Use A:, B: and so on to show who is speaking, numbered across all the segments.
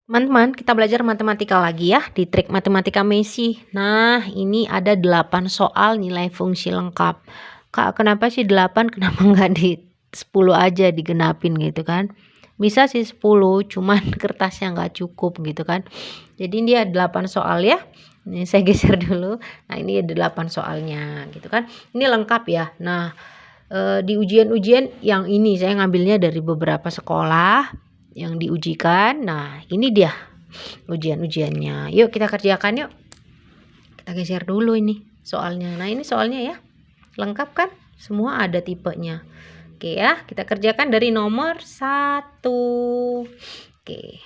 A: Teman-teman, kita belajar matematika lagi ya di trik matematika Messi. Nah, ini ada 8 soal nilai fungsi lengkap. Kak, kenapa sih 8? Kenapa nggak di 10 aja digenapin gitu kan? Bisa sih 10, cuman kertasnya nggak cukup gitu kan. Jadi ini ada 8 soal ya. Ini saya geser dulu. Nah, ini ada 8 soalnya gitu kan. Ini lengkap ya. Nah, di ujian-ujian yang ini saya ngambilnya dari beberapa sekolah yang diujikan. Nah, ini dia ujian-ujiannya. Yuk kita kerjakan yuk. Kita geser dulu ini soalnya. Nah, ini soalnya ya. Lengkap kan? Semua ada tipenya. Oke ya, kita kerjakan dari nomor 1. Oke.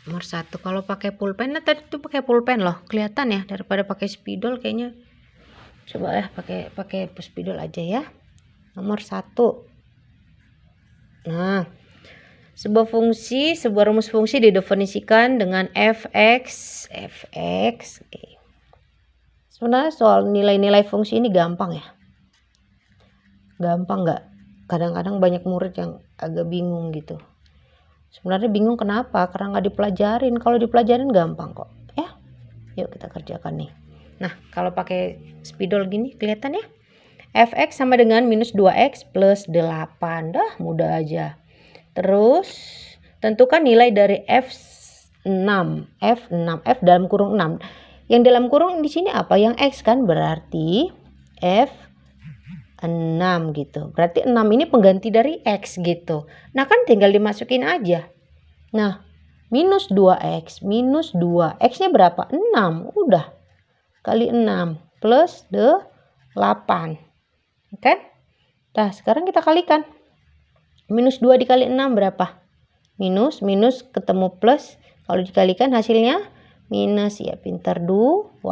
A: Nomor 1 kalau pakai pulpen, nah tadi tuh pakai pulpen loh. Kelihatan ya daripada pakai spidol kayaknya. Coba ya pakai spidol aja ya. Nomor 1. Nah, sebuah rumus fungsi didefinisikan dengan fx. Oke. Sebenarnya soal nilai-nilai fungsi ini gampang ya. Gampang nggak? Kadang-kadang banyak murid yang agak bingung gitu. Sebenarnya bingung kenapa? Karena nggak dipelajarin. Kalau dipelajarin gampang kok. Ya, yuk kita kerjakan nih. Nah, kalau pakai spidol gini kelihatan ya. Fx sama dengan minus 2x plus 8. Dah, mudah aja. Terus, tentukan nilai dari F6. F dalam kurung 6. Yang dalam kurung di sini apa? Yang X kan? Berarti F6 gitu. Berarti 6 ini pengganti dari X gitu. Nah, kan tinggal dimasukin aja. Nah, minus 2X. Minus 2. X-nya berapa? 6. Udah. Kali 6. Plus 8. Kan? Nah, sekarang kita kalikan. Minus 2 dikali 6 berapa? Minus ketemu plus. Kalau dikalikan hasilnya minus ya, pintar 12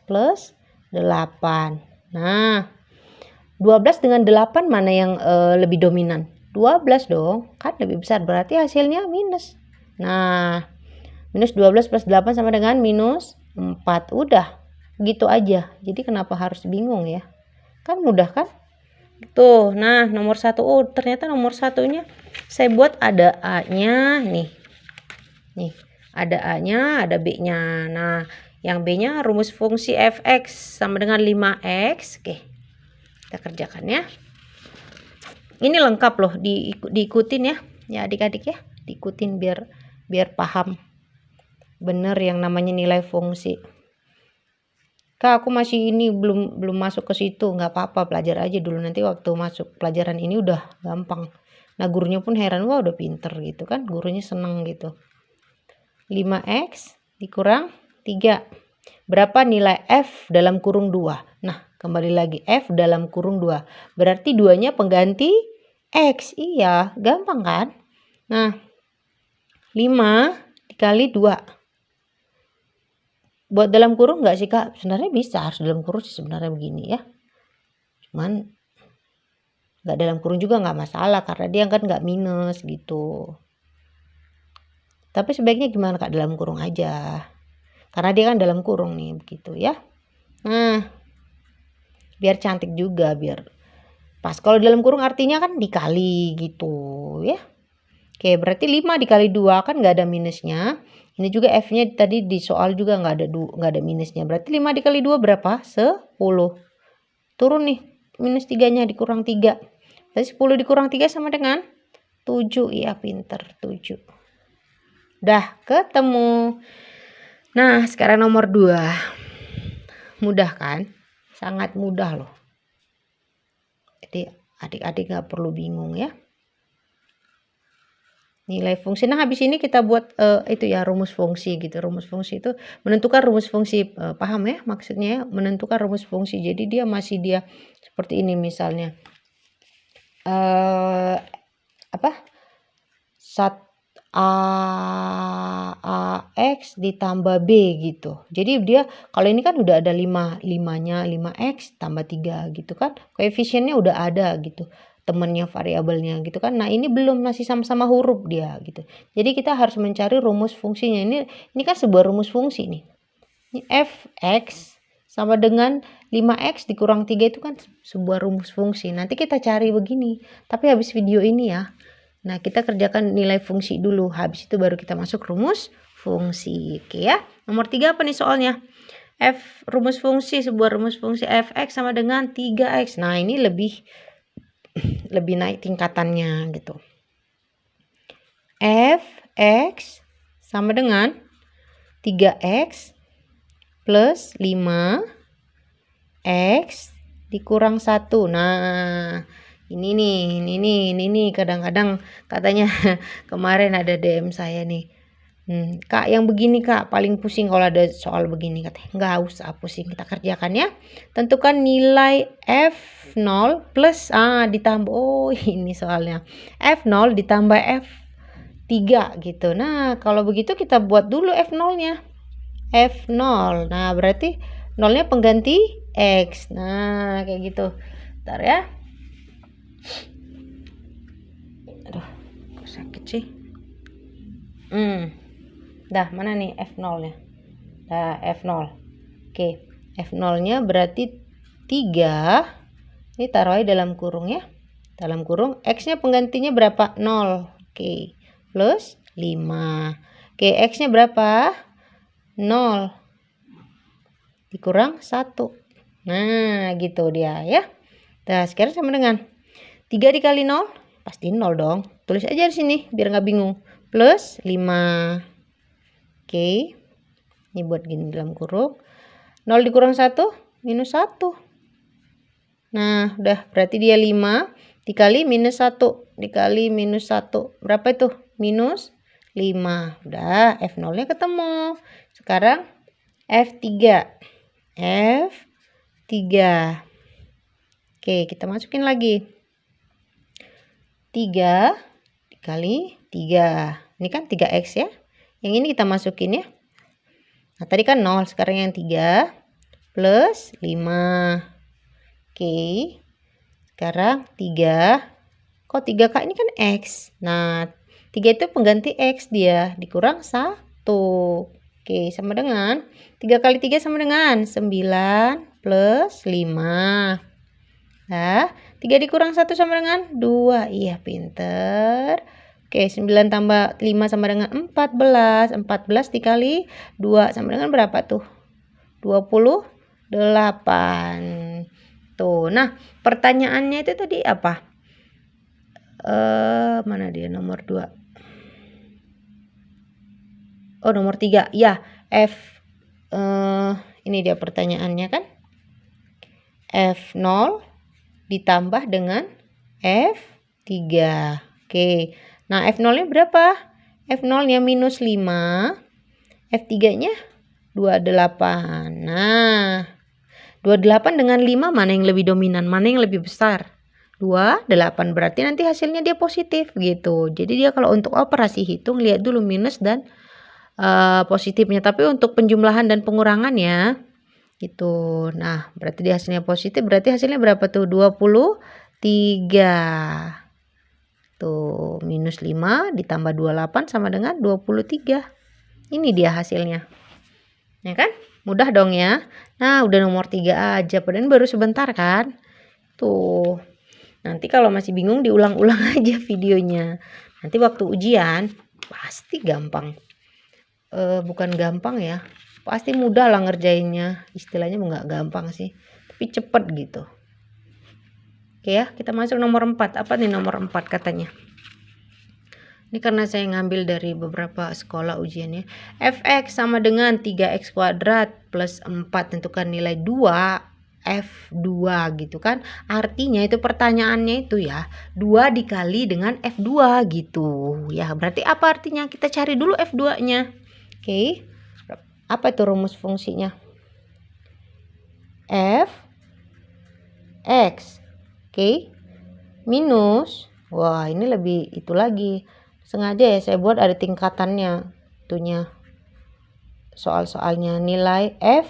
A: plus 8. Nah, 12 dengan 8 mana yang lebih dominan? 12 dong, kan lebih besar, berarti hasilnya minus. Nah, minus 12 plus 8 sama dengan minus 4. Udah, gitu aja. Jadi kenapa harus bingung ya? Kan mudah kan? Tuh, nah nomor 1. Oh, ternyata nomor 1-nya saya buat ada A-nya nih. Nih, ada A-nya, ada B-nya. Nah, yang B-nya rumus fungsi fx sama dengan 5x. Oke. Kita kerjakan ya. Ini lengkap loh, diikutin ya. Ya adik-adik ya, diikutin biar paham bener yang namanya nilai fungsi. Kak, aku masih ini belum masuk ke situ. Nggak apa-apa, belajar aja dulu. Nanti waktu masuk pelajaran ini udah gampang. Nah, gurunya pun heran, wah udah pinter gitu kan. Gurunya seneng gitu. 5x dikurang 3. Berapa nilai f dalam kurung 2? Nah, kembali lagi f dalam kurung 2. Berarti 2-nya pengganti x. Iya, gampang kan? Nah, 5 dikali 2. Buat dalam kurung nggak sih Kak? Sebenarnya bisa, harus dalam kurung sih sebenarnya begini ya. Cuman nggak dalam kurung juga nggak masalah karena dia kan nggak minus gitu. Tapi sebaiknya gimana Kak? Dalam kurung aja. Karena dia kan dalam kurung nih begitu ya. Nah, biar cantik juga, biar pas. Kalau dalam kurung artinya kan dikali gitu ya. Oke, berarti 5 dikali 2 kan nggak ada minusnya. Ini juga F-nya tadi di soal juga nggak ada minusnya. Berarti 5 dikali 2 berapa? 10. Turun nih. Minus 3-nya dikurang 3. Berarti 10 dikurang 3 sama dengan 7. Iya, pinter. 7. Dah ketemu. Nah, sekarang nomor 2. Mudah kan? Sangat mudah loh. Jadi adik-adik nggak perlu bingung ya. Nilai fungsi. Nah, habis ini kita buat itu ya, rumus fungsi gitu. Rumus fungsi itu menentukan rumus fungsi. Paham ya maksudnya ya? Menentukan rumus fungsi. Jadi dia seperti ini misalnya. Apa? X ditambah B gitu. Jadi dia kalau ini kan udah ada 5-nya 5x tambah 3 gitu kan. Koefisiennya udah ada gitu. Temennya variabelnya gitu kan. Nah, ini belum, masih sama-sama huruf dia gitu. Jadi kita harus mencari rumus fungsinya. Ini kan sebuah rumus fungsi nih. Ini fx sama dengan 5x dikurang 3 itu kan sebuah rumus fungsi. Nanti kita cari begini. Tapi habis video ini ya, Nah, kita kerjakan nilai fungsi dulu. Habis itu baru kita masuk rumus fungsi. Oke ya. Nomor 3 apa nih soalnya? Rumus fungsi, sebuah rumus fungsi fx sama dengan 3x. Nah, ini lebih naik tingkatannya gitu. Fx sama dengan 3x plus 5x dikurang 1. Nah, ini nih kadang-kadang katanya kemarin ada DM saya nih. Kak, yang begini Kak paling pusing kalau ada soal begini, katanya. Nggak usah pusing, kita kerjakan ya. Tentukan nilai F0 plus ditambah, ini soalnya F0 ditambah F3 gitu. Nah, kalau begitu kita buat dulu F0-nya. F0. Nah, berarti 0-nya pengganti X. Nah, kayak gitu. Bentar ya. Aduh, kok sakit sih. Dah, mana nih F0-nya? Dah, F0. Oke, F0-nya berarti 3. Ini taruh aja dalam kurung ya. Dalam kurung, X-nya penggantinya berapa? 0. Oke, plus 5. Oke, X-nya berapa? 0. Dikurang 1. Nah, gitu dia ya. Nah, sekarang sama dengan 3 dikali 0, pasti 0 dong. Tulis aja di sini biar nggak bingung. Plus 5. Oke. Ini buat gini dalam kurung. 0 dikurang 1, minus 1. Nah, udah berarti dia 5 dikali minus 1 dikali minus 1. Berapa itu? Minus 5. Udah, F0-nya ketemu. Sekarang F3. F3. Oke, kita masukin lagi. 3 dikali 3. Ini kan 3x ya. Yang ini kita masukin ya. Nah, tadi kan 0, sekarang yang 3 plus 5. Oke. Sekarang 3. Kok 3K ini kan X. Nah, 3 itu pengganti X dia. Dikurang 1. Oke, sama dengan 3 kali 3 sama dengan 9 plus 5. Nah, 3 dikurang 1 sama dengan 2. Iya, pinter. Oke, 9 tambah 5 sama dengan 14. 14 dikali 2 sama dengan berapa tuh? 28. Tuh, nah pertanyaannya itu tadi apa? Mana dia nomor 2? Oh, nomor 3. Ya, ini dia pertanyaannya kan. F0 ditambah dengan F3. Oke. Nah, F0-nya berapa? F0-nya minus 5. F3-nya 28. Nah, 28 dengan 5 mana yang lebih dominan? Mana yang lebih besar? 28. Berarti nanti hasilnya dia positif gitu. Jadi dia kalau untuk operasi hitung lihat dulu minus dan positifnya. Tapi untuk penjumlahan dan pengurangan ya gitu. Nah, berarti dia hasilnya positif. Berarti hasilnya berapa tuh? 23. Tuh, minus 5 ditambah 28 sama dengan 23. Ini dia hasilnya. Ya kan? Mudah dong ya. Nah, udah nomor 3 aja. Padahal baru sebentar kan? Tuh. Nanti kalau masih bingung diulang-ulang aja videonya. Nanti waktu ujian pasti gampang. Bukan gampang ya. Pasti mudah lah ngerjainnya. Istilahnya nggak gampang sih. Tapi cepet gitu. Oke ya, kita masuk nomor 4. Apa nih nomor 4 katanya? Ini karena saya ngambil dari beberapa sekolah ujiannya. Fx sama dengan 3x kuadrat plus 4. Tentukan nilai 2 F2 gitu kan. Artinya itu pertanyaannya itu ya 2 dikali dengan F2 gitu. Ya berarti apa artinya? Kita cari dulu F2 nya. Oke. Apa itu rumus fungsinya? F X. Oke. Minus. Wah, ini lebih itu lagi. Sengaja ya saya buat ada tingkatannya. Itunya. Soal-soalnya nilai F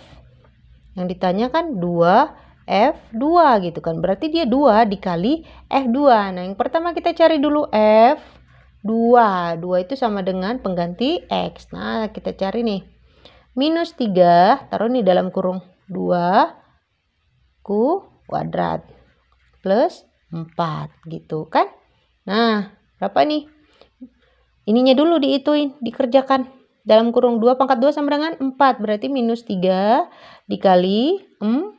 A: yang ditanya kan 2 F2 gitu kan. Berarti dia 2 dikali F2. Nah, yang pertama kita cari dulu F2. 2 itu sama dengan pengganti X. Nah, kita cari nih. Minus 3, taruh nih dalam kurung 2 kuadrat plus 4 gitu kan. Nah, Berapa nih? Ininya dulu diituin, dikerjakan. Dalam kurung 2 pangkat 2 sama dengan 4. Berarti minus 3 dikali 4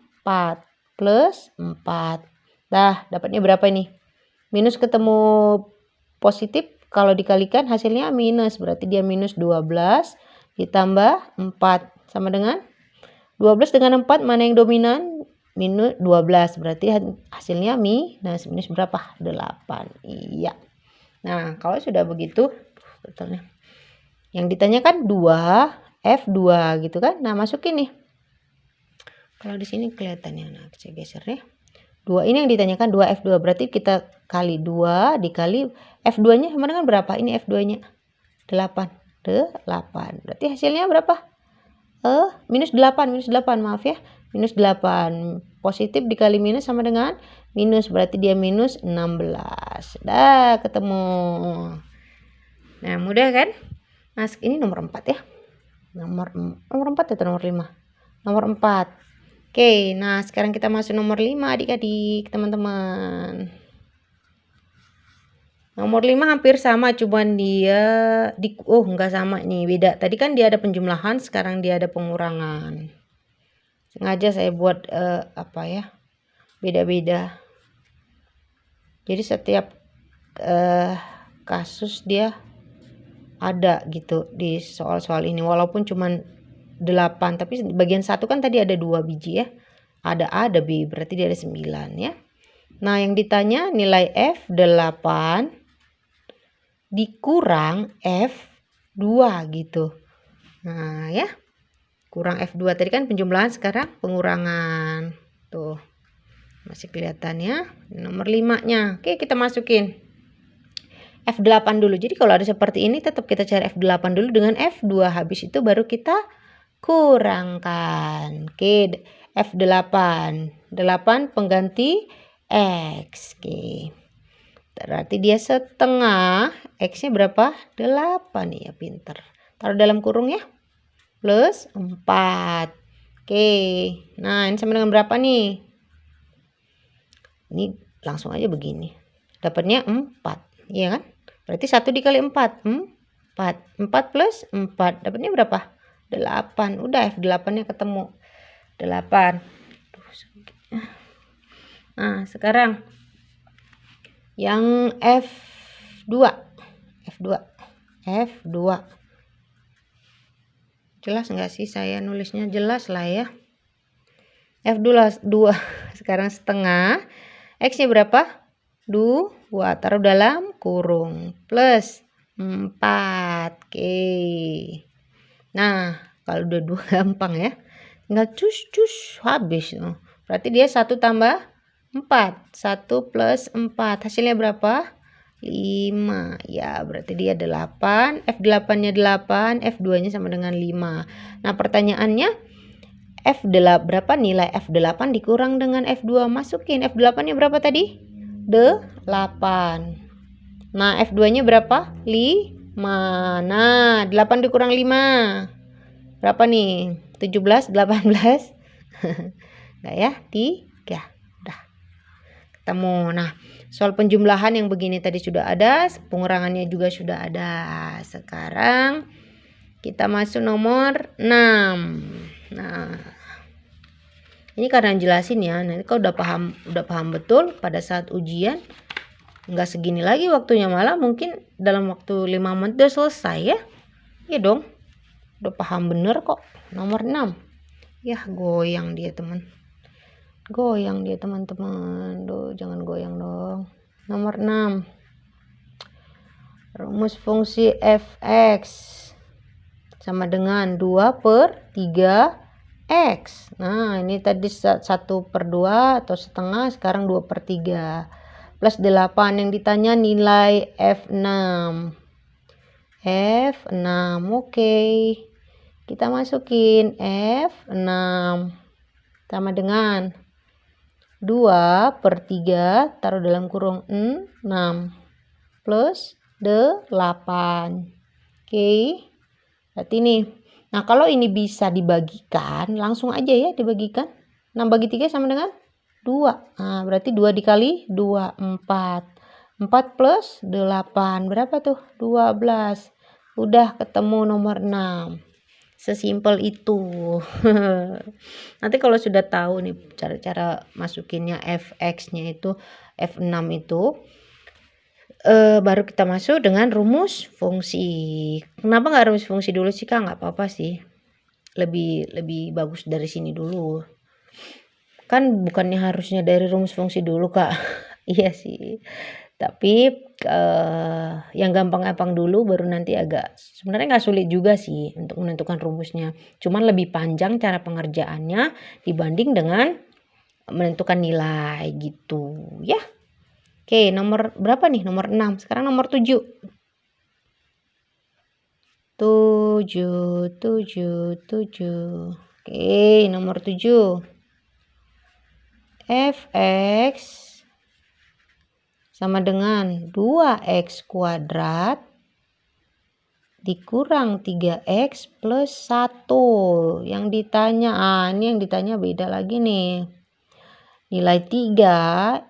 A: plus 4. Nah, dapatnya berapa nih? Minus ketemu positif, kalau dikalikan hasilnya minus. Berarti dia minus 12 ditambah 4. Sama dengan 12 dengan 4, mana yang dominan? Minus 12. Berarti hasilnya minus. Minus berapa? 8. Iya. Nah, kalau sudah begitu, betulnya. Yang ditanyakan 2, F2 gitu kan. Nah, masukin nih. Kalau di sini kelihatannya, nah saya geser ya. 2 ini yang ditanyakan 2F2, berarti kita kali 2 dikali F2-nya sama dengan berapa? Ini F2-nya 8. Berarti hasilnya berapa? Minus 8, maaf ya. Minus 8. Positif dikali minus sama dengan minus, berarti dia minus 16. Dah ketemu. Nah, mudah kan? Nah, ini nomor 4 ya. Nomor 4 atau nomor 5? Nomor 4. Oke, nah sekarang kita masuk nomor 5 adik-adik, teman-teman. Nomor 5 hampir sama, cuman dia enggak sama nih, beda. Tadi kan dia ada penjumlahan, sekarang dia ada pengurangan. Sengaja saya buat beda-beda. Jadi setiap kasus dia ada gitu di soal-soal ini, walaupun cuman 8, tapi bagian 1 kan tadi ada 2 biji ya. Ada A, ada B, berarti dia ada 9 ya. Nah, yang ditanya nilai F8 dikurang F2 gitu. Nah, ya. Kurang F2 tadi kan penjumlahan, sekarang pengurangan. Tuh. Masih kelihatan ya. Nomor 5-nya. Oke, kita masukin F8 dulu. Jadi kalau ada seperti ini tetap kita cari F8 dulu dengan F2. Habis itu baru kita kurangkan. Oke, F8. 8 pengganti X. Oke. Berarti dia setengah. X-nya berapa? 8 ya, pinter. Taruh dalam kurung ya. Plus 4. Oke. Nah, ini sama dengan berapa nih? Ini langsung aja begini. Dapatnya 4. Iya kan? Berarti 1 dikali 4. 4. 4 plus 4. Dapatnya berapa? 8. Udah, F8-nya ketemu. 8. Nah, sekarang yang F2. Jelas nggak sih saya nulisnya? Jelas lah ya. F2 sekarang setengah. X-nya berapa? 2. Taruh dalam kurung. Plus 4. Oke. Nah, kalau udah 2 gampang ya. Tinggal cus habis. Berarti dia 1 tambah 4. 1 plus 4. Hasilnya berapa? 5. Ya, berarti dia 8. F8-nya 8. F2-nya sama dengan 5. Nah, pertanyaannya berapa nilai F8 dikurang dengan F2? Masukin. F8-nya berapa tadi? 8. Nah, F2-nya berapa? 5. Nah, 8 dikurang 5. Berapa nih? 17, 18? Enggak ya? 3. Udah. Ketemu. Nah, soal penjumlahan yang begini tadi sudah ada, pengurangannya juga sudah ada. Sekarang kita masuk nomor 6. Nah, ini karena jelasin ya. Nanti kalau udah paham betul pada saat ujian nggak segini lagi waktunya, malah mungkin dalam waktu 5 menit udah selesai ya. Iya dong. Udah paham bener kok. Nomor 6. Ya, goyang dia teman-teman. Duh, jangan goyang dong. Nomor 6. Rumus fungsi fx sama dengan 2/3x. Nah, ini tadi 1/2 atau setengah, sekarang 2/3. Plus 8, yang ditanya nilai F6. Oke. Kita masukin F6 sama dengan 2/3 taruh dalam kurung 6 plus 8. Oke. Berarti ini. Nah, kalau ini bisa dibagikan, langsung aja ya dibagikan. 6 bagi 3 sama dengan 2. Nah, berarti 2 dikali 2, 4. 4 plus 8. Berapa tuh? 12. Udah ketemu nomor 6. Sesimpel itu. Nanti kalau sudah tahu nih cara-cara masukinnya fx-nya itu F6 itu, baru kita masuk dengan rumus fungsi. Kenapa nggak rumus fungsi dulu sih Kak? Nggak apa-apa sih. Lebih bagus dari sini dulu. Kan bukannya harusnya dari rumus fungsi dulu Kak. Iya sih. Tapi yang gampang-gampang dulu baru nanti agak, sebenarnya nggak sulit juga sih untuk menentukan rumusnya. Cuman lebih panjang cara pengerjaannya dibanding dengan menentukan nilai gitu ya. Oke, nomor berapa nih? Nomor 6. Sekarang nomor 7. 7. Oke, nomor 7. Fx sama dengan 2x kuadrat dikurang 3x plus 1. Yang ditanya, ini yang ditanya beda lagi nih. Nilai 3,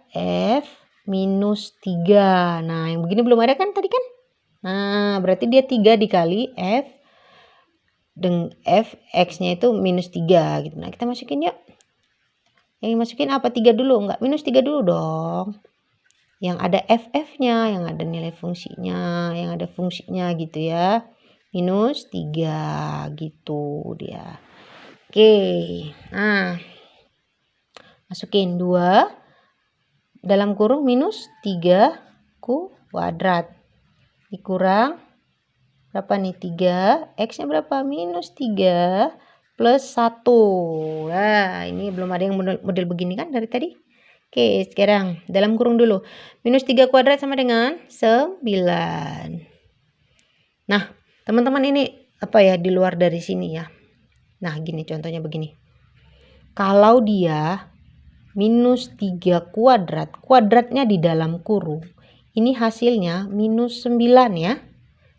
A: F minus 3. Nah, yang begini belum ada kan tadi kan? Nah, berarti dia 3 dikali F. Dan Fx-nya itu minus 3 gitu. Nah, kita masukin yuk. Yang masukin apa? 3 dulu? Enggak, minus 3 dulu dong. Yang ada FF-nya, yang ada nilai fungsinya, yang ada fungsinya gitu ya. Minus 3 gitu dia. Oke, nah masukin 2 dalam kurung minus 3 kuadrat dikurang berapa nih? 3, X-nya berapa? Minus 3 plus 1. Nah, ini belum ada yang model begini kan dari tadi. Oke, sekarang dalam kurung dulu. Minus 3 kuadrat sama dengan 9. Nah, teman-teman ini apa ya, di luar dari sini ya. Nah, gini contohnya begini. Kalau dia minus 3 kuadrat, kuadratnya di dalam kurung. Ini hasilnya minus 9 ya.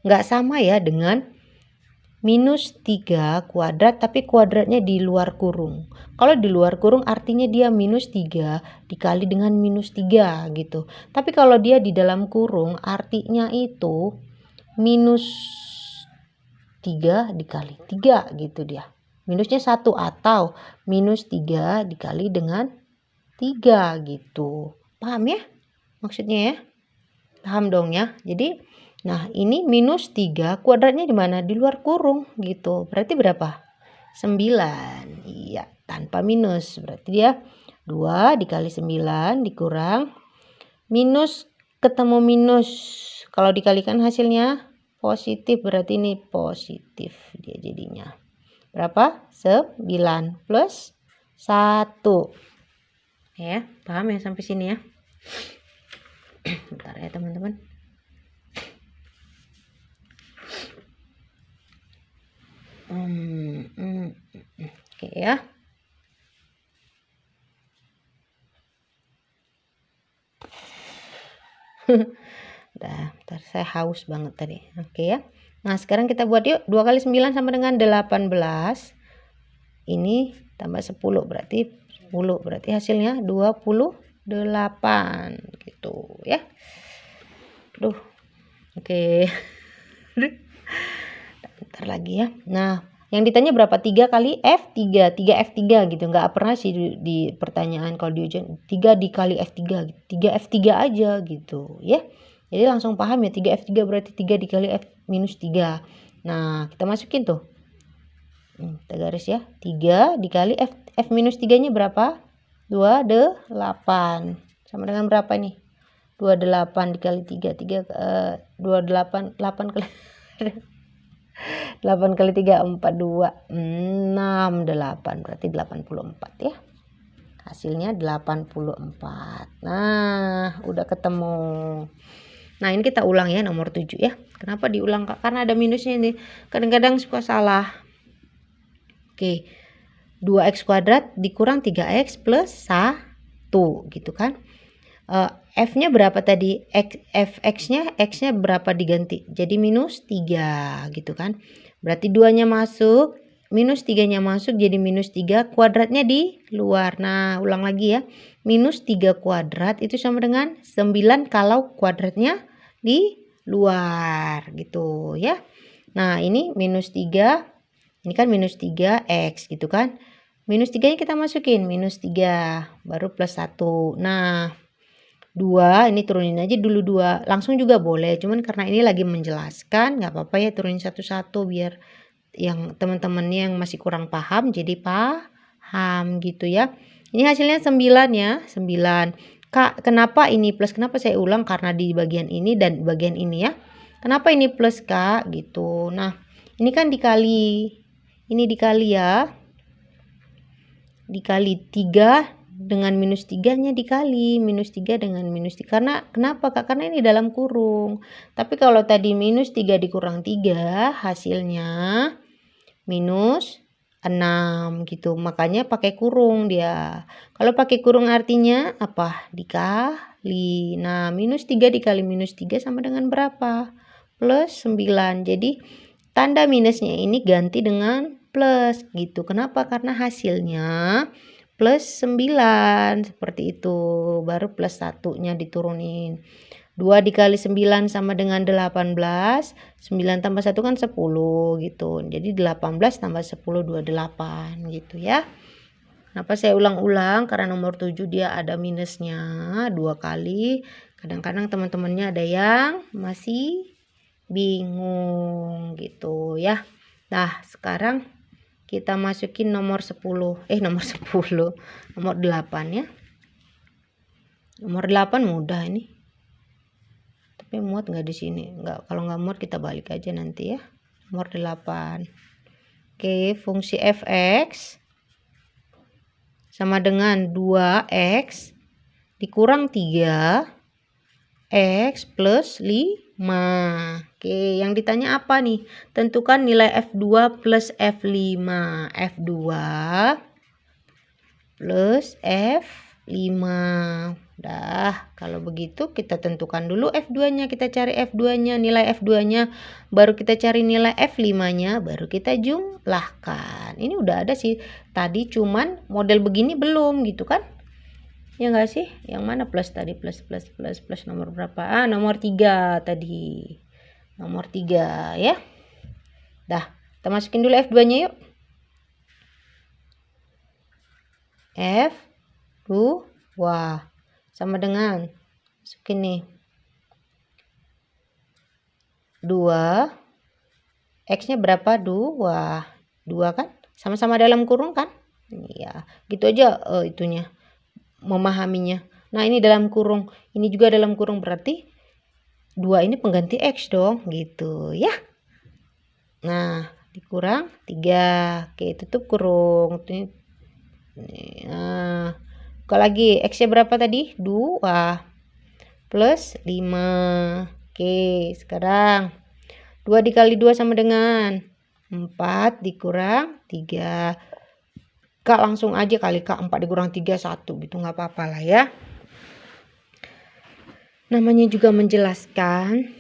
A: Nggak sama ya dengan minus 3 kuadrat tapi kuadratnya di luar kurung. Kalau di luar kurung artinya dia minus 3 dikali dengan minus 3 gitu. Tapi kalau dia di dalam kurung artinya itu minus 3 dikali 3 gitu dia. Minusnya 1 atau minus 3 dikali dengan 3 gitu. Paham ya maksudnya ya? Paham dong ya? Jadi nah, ini minus 3 kuadratnya di mana? Di luar kurung gitu. Berarti berapa? 9. Iya, tanpa minus. Berarti dia 2 dikali 9 dikurang minus ketemu minus. Kalau dikalikan hasilnya positif, berarti ini positif dia jadinya. Berapa? 9 plus 1. Ya, paham ya sampai sini ya? Bentar ya teman-teman. Oke ya. Udah, ntar saya haus banget tadi. Oke ya. Nah, sekarang kita buat yuk. 2 kali 9 sama dengan 18. Ini tambah 10 berarti 10. Berarti hasilnya 28 gitu ya. Aduh. Oke. Bentar lagi ya. Nah, yang ditanya berapa? 3 kali F3. 3F3 gitu. Nggak pernah sih di pertanyaan kalau di ujian 3 dikali F3. 3F3 aja gitu ya. Jadi langsung paham ya. 3F3 berarti 3 dikali F minus 3. Nah, kita masukin tuh. Kita garis ya. 3 dikali F minus 3-nya berapa? 28. Sama dengan berapa nih? 28 dikali 3. 28. 8 kali 8 kali 3, 42, 6, 8. Berarti 84 ya. Hasilnya 84. Nah, udah ketemu. Nah, ini kita ulang ya nomor 7 ya. Kenapa diulang Kak? Karena ada minusnya ini. Kadang-kadang suka salah. Oke. 2x kuadrat dikurang 3x plus 1 gitu kan. F-nya berapa tadi? Fx-nya, X-nya berapa diganti? Jadi minus 3 gitu kan. Berarti 2-nya masuk, minus 3-nya masuk jadi minus 3, kuadratnya di luar. Nah, ulang lagi ya. Minus 3 kuadrat itu sama dengan 9 kalau kuadratnya di luar gitu ya. Nah, ini minus 3, ini kan minus 3x gitu kan. Minus 3-nya kita masukin, minus 3, baru plus 1. Nah, 2, ini turunin aja dulu 2. Langsung juga boleh, cuman karena ini lagi menjelaskan, nggak apa-apa ya turunin satu-satu biar yang teman-temannya yang masih kurang paham jadi paham gitu ya. Ini hasilnya 9 ya, 9. Kak, kenapa ini plus? Kenapa saya ulang? Karena di bagian ini dan bagian ini ya. Kenapa ini plus, Kak? Gitu. Nah, ini kan dikali, ini dikali ya. Dikali 3 dengan minus 3-nya dikali. Minus 3 dengan minus 3. Karena kenapa, Kak? Karena ini dalam kurung. Tapi kalau tadi minus 3 dikurang 3, hasilnya minus 6 gitu. Makanya pakai kurung dia. Kalau pakai kurung artinya apa? Dikali. Nah, minus 3 dikali minus 3 sama dengan berapa? Plus 9. Jadi tanda minusnya ini ganti dengan plus gitu. Kenapa? Karena hasilnya plus 9 seperti itu. Baru plus 1-nya diturunin. 2 dikali 9 sama dengan 18. 9 tambah 1 kan 10 gitu. Jadi 18 tambah 10 28 gitu ya. Kenapa saya ulang-ulang? Karena nomor 7 dia ada minusnya 2 kali. Kadang-kadang teman-temannya ada yang masih bingung gitu ya. Nah, sekarang kita masukin nomor 10. Nomor 8 ya. Nomor 8 mudah ini. Tapi muat nggak di sini? Nggak, kalau nggak muat kita balik aja nanti ya. Nomor 8. Oke, fungsi fx sama dengan 2x dikurang 3 x plus 5. Oke, yang ditanya apa nih? Tentukan nilai F2 plus F5. F2 plus F5. Dah, kalau begitu kita tentukan dulu F2-nya. Kita cari F2-nya, nilai F2-nya. Baru kita cari nilai F5-nya, baru kita jumlahkan. Ini udah ada sih. Tadi cuman model begini belum gitu kan? Ya enggak sih? Yang mana plus tadi? Plus nomor berapa? Nomor 3 tadi. Nomor 3 ya. Dah, kita masukin dulu F2-nya yuk. F2 sama dengan masukin nih 2, X-nya berapa? 2 kan? Sama-sama dalam kurung kan? Iya, gitu aja itunya. Memahaminya. Nah, ini dalam kurung, ini juga dalam kurung, berarti 2 ini pengganti X dong gitu ya. Nah, dikurang 3. Oke, tutup kurung. Nah, buka lagi. X-nya berapa tadi? 2 plus 5. Oke, sekarang 2 dikali 2 sama dengan 4 dikurang 3. Kak, langsung aja kali Kak, 4 dikurang 3 1 gitu, nggak apa-apa lah ya. Namanya juga menjelaskan.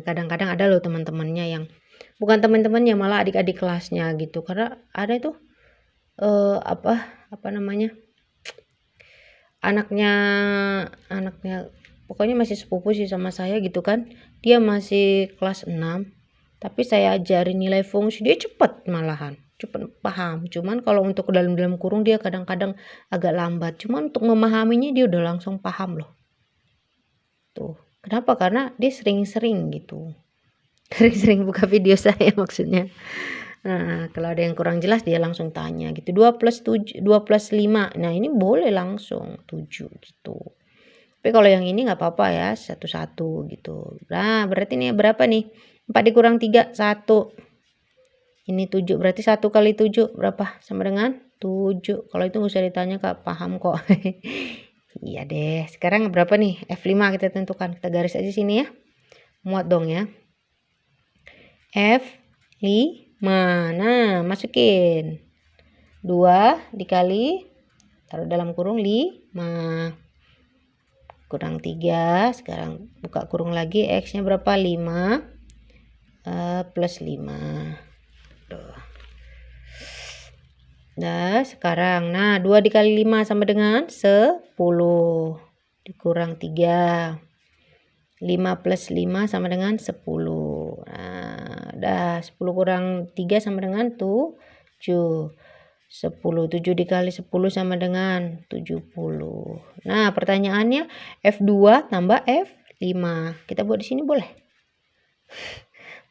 A: Kadang-kadang ada loh teman-temannya yang bukan teman-temannya, malah adik-adik kelasnya gitu. Karena ada itu apa namanya? Anaknya pokoknya masih sepupu sih sama saya gitu kan. Dia masih kelas 6. Tapi saya ajarin nilai fungsi, dia cepet malahan. Cepet paham. Cuman kalau untuk dalam kurung dia kadang-kadang agak lambat. Cuman untuk memahaminya dia udah langsung paham loh. Tuh. Kenapa? Karena dia sering-sering gitu. Sering-sering buka video saya maksudnya. Nah, kalau ada yang kurang jelas dia langsung tanya gitu. 2 plus 5. Nah, ini boleh langsung 7 gitu. Tapi kalau yang ini nggak apa-apa ya, 1-1 gitu. Nah, berarti ini berapa nih? 4 dikurang 3, 1. Ini 7, berarti 1 kali 7 berapa? Sama dengan 7. Kalau itu nggak usah ditanya Kak, paham kok. Iya deh. Sekarang berapa nih? F5 kita tentukan. Kita garis aja sini ya. Muat dong ya. F5. Nah, masukin 2 dikali, taruh dalam kurung 5 kurang 3. Sekarang buka kurung lagi, X-nya berapa? 5 plus 5. Tuh. Nah, sekarang. Nah, 2 dikali 5 sama dengan 10. Dikurang 3. 5 plus 5 sama dengan 10. Nah, dah 10 kurang 3 sama dengan 7. 10. 7 dikali 10 sama dengan 70. Nah, pertanyaannya F2 tambah F5. Kita buat di sini boleh?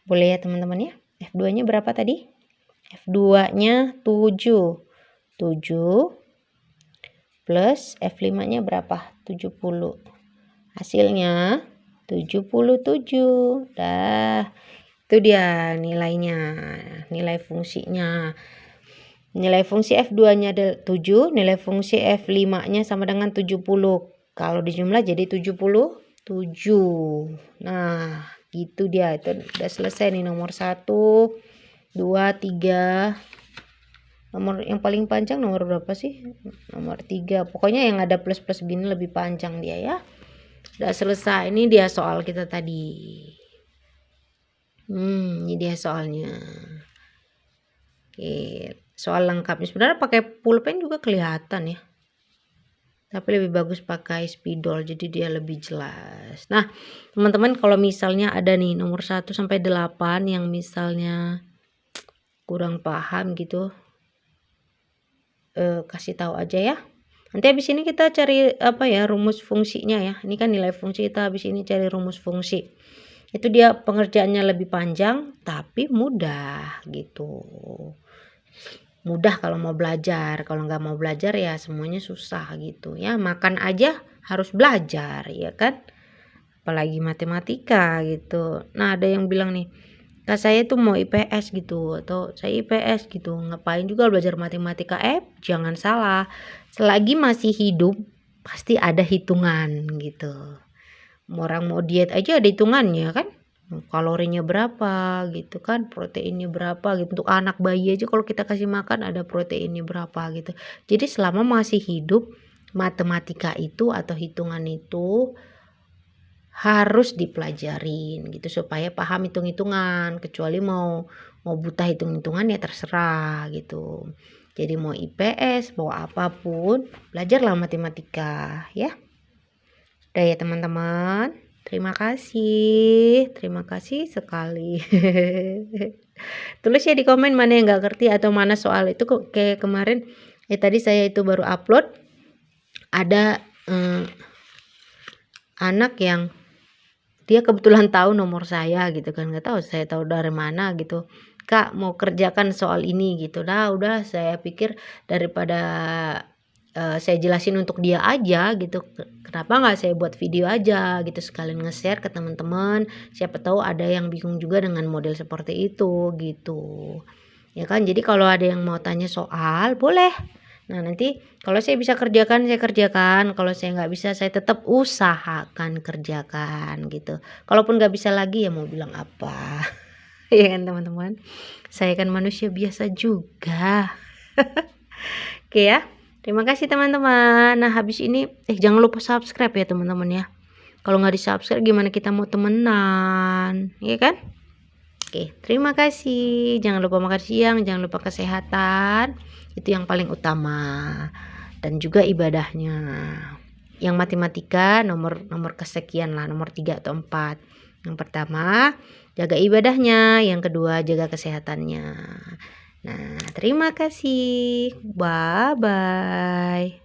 A: Boleh ya teman-teman ya. F2-nya berapa tadi? F2-nya 7. 7 plus F5-nya berapa? 70. Hasilnya 77. Dah, itu dia nilainya, nilai fungsinya. Nilai fungsi F2-nya ada 7, nilai fungsi F5-nya sama dengan 70. Kalau dijumlah jadi 77. Nah, gitu dia. Itu udah selesai nih nomor 1, 2, 3. Nomor yang paling panjang nomor berapa sih? Nomor 3. Pokoknya yang ada plus-plus begini lebih panjang dia ya. Udah selesai. Ini dia soal kita tadi. Ini dia soalnya. Oke, soal lengkapnya sebenarnya pakai pulpen juga kelihatan ya. Tapi lebih bagus pakai spidol jadi dia lebih jelas. Nah, teman-teman kalau misalnya ada nih nomor 1 sampai 8 yang misalnya kurang paham gitu, kasih tahu aja ya. Nanti habis ini kita cari apa ya, rumus fungsinya ya. Ini kan nilai fungsi, kita habis ini cari rumus fungsi. Itu dia pengerjaannya lebih panjang tapi mudah gitu. Mudah kalau mau belajar, kalau nggak mau belajar ya semuanya susah gitu ya. Makan aja harus belajar ya kan, apalagi matematika gitu. Nah, ada yang bilang nih, Kak saya tuh mau IPS gitu, atau saya IPS gitu, ngapain juga belajar matematika. Jangan salah, selagi masih hidup pasti ada hitungan gitu. Orang mau diet aja ada hitungannya kan, kalorinya berapa gitu kan, proteinnya berapa gitu. Untuk anak bayi aja kalau kita kasih makan ada proteinnya berapa gitu. Jadi selama masih hidup, matematika itu atau hitungan itu harus dipelajarin gitu supaya paham hitung-hitungan. Kecuali mau buta hitung-hitungan ya terserah gitu. Jadi mau IPS mau apapun belajarlah matematika ya. Udah ya teman-teman, terima kasih sekali. Tulis ya di komen mana yang gak ngerti atau mana soal itu. Kok kayak kemarin tadi saya itu baru upload, ada anak yang dia kebetulan tahu nomor saya gitu kan, nggak tahu saya tahu dari mana gitu. Kak mau kerjakan soal ini gitu. Nah udah saya pikir daripada saya jelasin untuk dia aja gitu, kenapa nggak saya buat video aja gitu, sekalian nge-share ke teman-teman, siapa tahu ada yang bingung juga dengan model seperti itu gitu ya kan. Jadi kalau ada yang mau tanya soal boleh. Nah nanti kalau saya bisa kerjakan saya kerjakan, kalau saya nggak bisa saya tetap usahakan kerjakan gitu. Kalaupun nggak bisa lagi ya mau bilang apa. Ya kan teman-teman, saya kan manusia biasa juga. Oke ya, terima kasih teman-teman. Nah habis ini jangan lupa subscribe ya teman-teman ya. Kalau nggak di subscribe gimana kita mau temenan, ya kan? Oke, terima kasih. Jangan lupa makan siang, jangan lupa kesehatan. Itu yang paling utama. Dan juga ibadahnya. Yang matematika nomor kesekian lah, nomor 3 atau 4. Yang pertama, jaga ibadahnya, yang kedua jaga kesehatannya. Nah, terima kasih. Bye bye.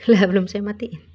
A: Lah belum saya matiin.